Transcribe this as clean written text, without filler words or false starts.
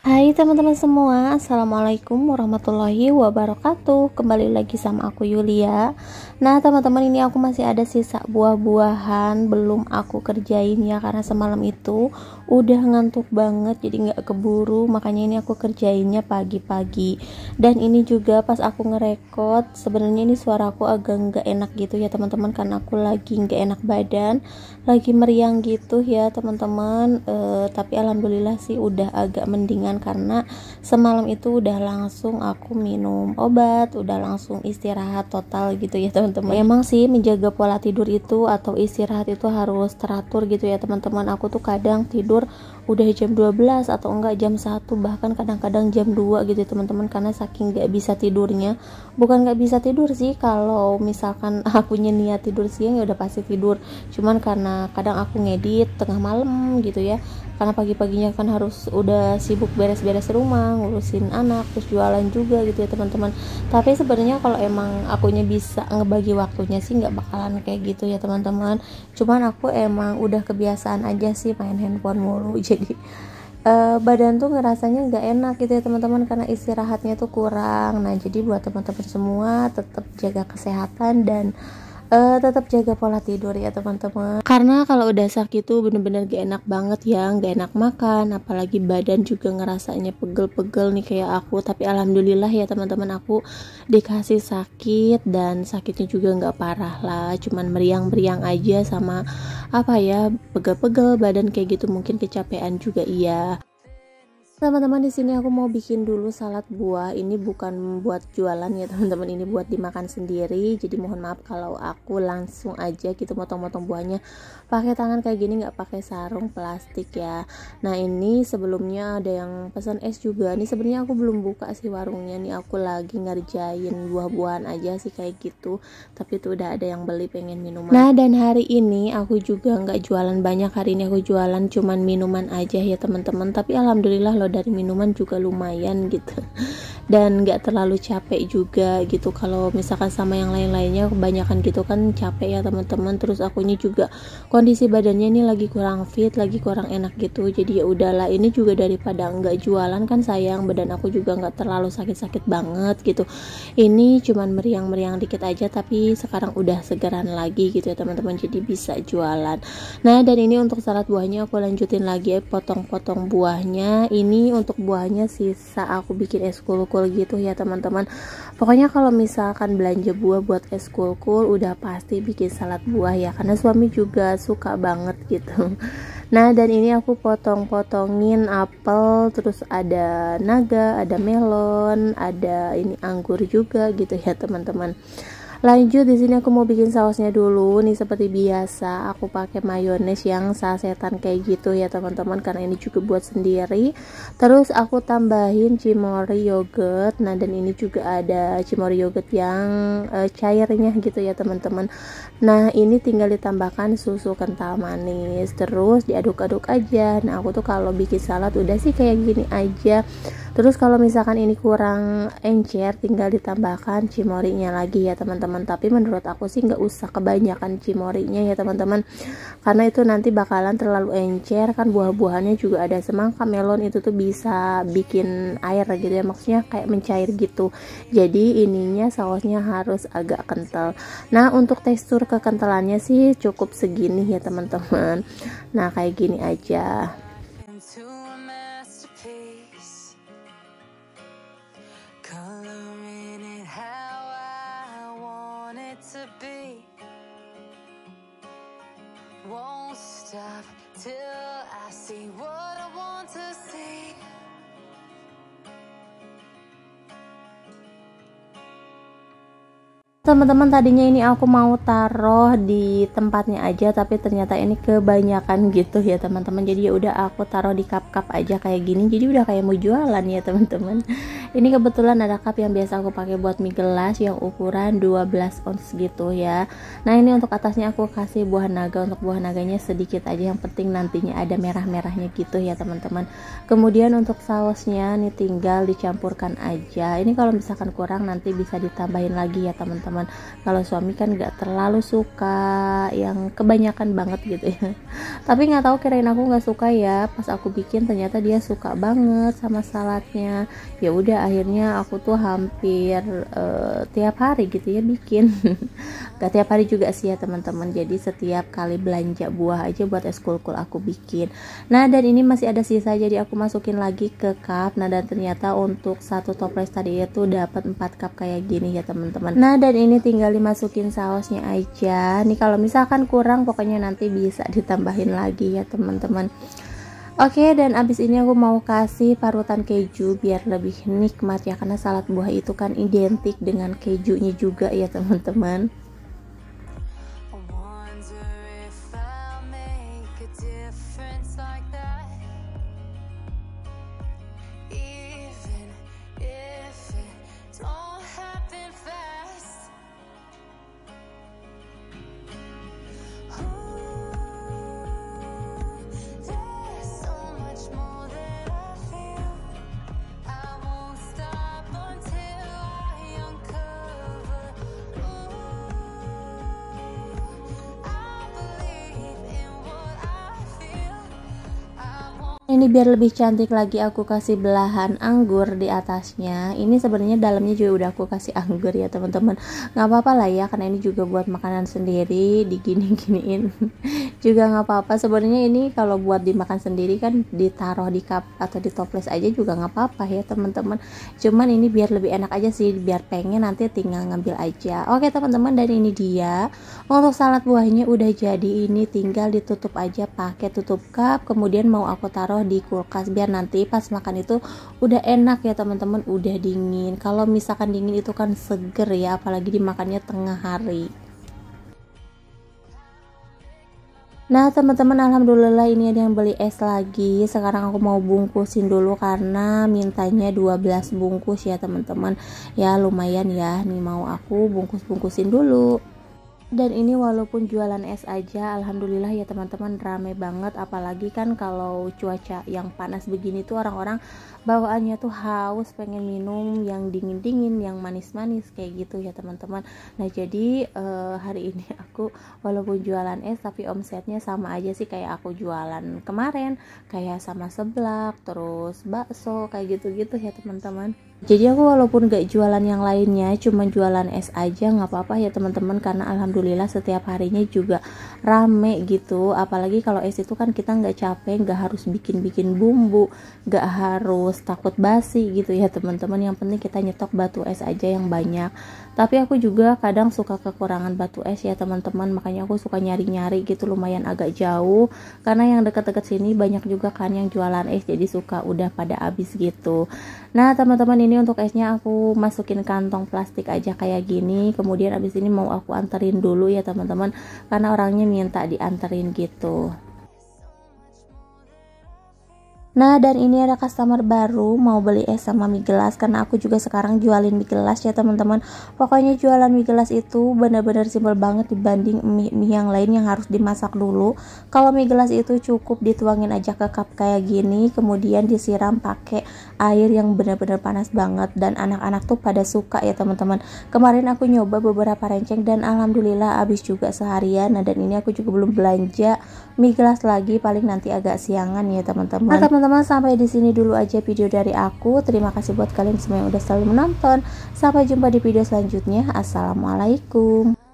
Hai teman-teman semua, Assalamualaikum warahmatullahi wabarakatuh. Kembali lagi sama aku Yulia. Nah teman-teman, ini aku masih ada sisa buah-buahan belum aku kerjain ya, karena semalam itu udah ngantuk banget, jadi gak keburu. Makanya ini aku kerjainnya pagi-pagi. Dan ini juga pas aku ngerekod, sebenarnya ini suaraku agak gak enak gitu ya teman-teman, karena aku lagi gak enak badan, lagi meriang gitu ya teman-teman. Tapi alhamdulillah sih udah agak mendingan, karena semalam itu udah langsung aku minum obat, udah langsung istirahat total gitu ya teman-teman. Emang sih menjaga pola tidur itu atau istirahat itu harus teratur gitu ya teman-teman. Aku tuh kadang tidur udah jam 12 atau enggak jam 1, bahkan kadang-kadang jam 2 gitu ya teman-teman, karena saking gak bisa tidurnya. Bukan gak bisa tidur sih, kalau misalkan akunya niat tidur siang ya udah pasti tidur, cuman karena kadang aku ngedit tengah malam gitu ya, karena pagi-paginya kan harus udah sibuk beres-beres rumah, ngurusin anak, terus jualan juga gitu ya teman-teman. Tapi sebenarnya kalau emang akunya bisa ngebagi waktunya sih nggak bakalan kayak gitu ya teman-teman. Cuman aku emang udah kebiasaan aja sih main handphone mulu jadi badan tuh ngerasanya nggak enak gitu ya teman-teman, karena istirahatnya tuh kurang. Nah jadi buat teman-teman semua tetap jaga kesehatan dan tetap jaga pola tidur ya teman-teman, karena kalau udah sakit tuh bener-bener gak enak banget ya, gak enak makan, apalagi badan juga ngerasanya pegel-pegel nih kayak aku. Tapi alhamdulillah ya teman-teman, aku dikasih sakit dan sakitnya juga gak parah lah, cuman meriang-meriang aja sama apa ya, pegel-pegel badan kayak gitu, mungkin kecapean juga iya. Teman-teman, di sini aku mau bikin dulu salad buah. Ini bukan buat jualan ya teman-teman, ini buat dimakan sendiri. Jadi mohon maaf kalau aku langsung aja gitu motong-motong buahnya pakai tangan kayak gini, nggak pakai sarung plastik ya. Nah ini sebelumnya ada yang pesan es juga. Ini sebenarnya aku belum buka sih warungnya, nih aku lagi ngerjain buah-buahan aja sih kayak gitu. Tapi tuh udah ada yang beli, pengen minuman. Nah dan hari ini aku juga nggak jualan banyak, hari ini aku jualan cuman minuman aja ya teman-teman. Tapi alhamdulillah loh, dari minuman juga lumayan gitu dan nggak terlalu capek juga gitu. Kalau misalkan sama yang lain-lainnya kebanyakan gitu kan capek ya teman-teman. Terus akunya juga kondisi badannya ini lagi kurang fit, lagi kurang enak gitu, jadi ya udahlah, ini juga daripada nggak jualan kan sayang, badan aku juga nggak terlalu sakit-sakit banget gitu. Ini cuman meriang-meriang dikit aja, tapi sekarang udah segeran lagi gitu ya teman-teman, jadi bisa jualan. Nah dan ini untuk salad buahnya aku lanjutin lagi, potong-potong buahnya. Ini untuk buahnya sisa aku bikin es kulkul gitu ya teman-teman. Pokoknya kalau misalkan belanja buah buat es kulkul udah pasti bikin salad buah ya, karena suami juga suka banget gitu. Nah dan ini aku potong-potongin apel, terus ada naga, ada melon, ada ini anggur juga gitu ya teman-teman. Lanjut, di sini aku mau bikin sausnya dulu nih. Seperti biasa aku pakai mayones yang sasetan kayak gitu ya teman-teman, karena ini juga buat sendiri. Terus aku tambahin cimori yogurt. Nah dan ini juga ada cimori yogurt yang cairnya gitu ya teman-teman. Nah ini tinggal ditambahkan susu kental manis, terus diaduk-aduk aja. Nah aku tuh kalau bikin salad udah sih kayak gini aja. Terus kalau misalkan ini kurang encer, tinggal ditambahkan cimorinya lagi ya teman-teman. Tapi menurut aku sih nggak usah kebanyakan cimorinya ya teman-teman, karena itu nanti bakalan terlalu encer kan. Buah-buahannya juga ada semangka, melon, itu tuh bisa bikin air gitu ya, maksudnya kayak mencair gitu. Jadi ininya sausnya harus agak kental. Nah untuk tekstur kekentalannya sih cukup segini ya teman-teman. Nah kayak gini aja. Won't stop till I see what I want to see. Teman-teman, tadinya ini aku mau taruh di tempatnya aja, tapi ternyata ini kebanyakan gitu ya teman-teman. Jadi ya udah aku taruh di cup-cup aja kayak gini. Jadi udah kayak mau jualan ya teman-teman. Ini kebetulan ada cup yang biasa aku pakai buat mie gelas yang ukuran 12 ons gitu ya. Nah ini untuk atasnya aku kasih buah naga. Untuk buah naganya sedikit aja, yang penting nantinya ada merah-merahnya gitu ya teman-teman. Kemudian untuk sausnya nih tinggal dicampurkan aja. Ini kalau misalkan kurang nanti bisa ditambahin lagi ya teman-teman. Kalau suami kan nggak terlalu suka yang kebanyakan banget gitu ya. Tapi nggak tahu, kirain aku nggak suka ya. Pas aku bikin ternyata dia suka banget sama saladnya. Ya udah akhirnya aku tuh hampir tiap hari gitu ya bikin. Gak tiap hari juga sih ya teman-teman. Jadi setiap kali belanja buah aja buat es kulkul aku bikin. Nah dan ini masih ada sisa, jadi aku masukin lagi ke cup. Nah dan ternyata untuk satu toples tadi itu dapat 4 cup kayak gini ya teman-teman. Nah dan ini tinggal dimasukin sausnya aja. Nih kalau misalkan kurang pokoknya nanti bisa ditambahin lagi ya teman-teman. Oke, dan abis ini aku mau kasih parutan keju biar lebih nikmat ya, karena salad buah itu kan identik dengan kejunya juga ya teman-teman. Ini biar lebih cantik lagi aku kasih belahan anggur di atasnya. Ini sebenarnya dalamnya juga udah aku kasih anggur ya teman-teman. Nggak apa-apa lah ya, karena ini juga buat makanan sendiri, digini-giniin juga nggak apa-apa. Sebenarnya ini kalau buat dimakan sendiri kan ditaruh di cup atau di toples aja juga nggak apa-apa ya teman-teman. Cuman ini biar lebih enak aja sih, biar pengen nanti tinggal ngambil aja. Oke teman-teman, dan ini dia untuk salad buahnya udah jadi. Ini tinggal ditutup aja pakai tutup cup, kemudian mau aku taruh di kulkas biar nanti pas makan itu udah enak ya teman-teman, udah dingin. Kalau misalkan dingin itu kan seger ya, apalagi dimakannya tengah hari. Nah teman-teman, alhamdulillah ini ada yang beli es lagi. Sekarang aku mau bungkusin dulu karena mintanya 12 bungkus ya teman-teman. Ya lumayan ya, nih mau aku bungkus-bungkusin dulu. Dan ini walaupun jualan es aja, alhamdulillah ya teman-teman, rame banget. Apalagi kan kalau cuaca yang panas begini tuh orang-orang bawaannya tuh haus, pengen minum yang dingin-dingin, yang manis-manis kayak gitu ya teman-teman. Nah jadi hari ini aku walaupun jualan es tapi omsetnya sama aja sih kayak aku jualan kemarin, kayak sama seblak, terus bakso, kayak gitu-gitu ya teman-teman. Jadi aku walaupun gak jualan yang lainnya, cuma jualan es aja nggak apa-apa ya teman-teman, karena alhamdulillah setiap harinya juga rame gitu. Apalagi kalau es itu kan kita nggak capek, nggak harus bikin-bikin bumbu, nggak harus takut basi gitu ya teman-teman. Yang penting kita nyetok batu es aja yang banyak. Tapi aku juga kadang suka kekurangan batu es ya teman-teman, makanya aku suka nyari-nyari gitu, lumayan agak jauh, karena yang deket-deket sini banyak juga kan yang jualan es, jadi suka udah pada habis gitu. Nah teman-teman, ini untuk esnya aku masukin kantong plastik aja kayak gini. Kemudian abis ini mau aku anterin dulu ya teman-teman, karena orangnya minta dianterin gitu. Nah dan ini ada customer baru mau beli es sama mie gelas, karena aku juga sekarang jualin mie gelas ya teman-teman. Pokoknya jualan mie gelas itu benar-benar simpel banget dibanding mie yang lain yang harus dimasak dulu. Kalau mie gelas itu cukup dituangin aja ke cup kayak gini, kemudian disiram pakai air yang benar-benar panas banget, dan anak-anak tuh pada suka ya teman-teman. Kemarin aku nyoba beberapa renceng dan alhamdulillah habis juga seharian. Nah dan ini aku juga belum belanja mie gelas lagi, paling nanti agak siangan ya teman-teman. Nah teman-teman, sampai di sini dulu aja video dari aku. Terima kasih buat kalian semua yang udah selalu menonton. Sampai jumpa di video selanjutnya. Assalamualaikum.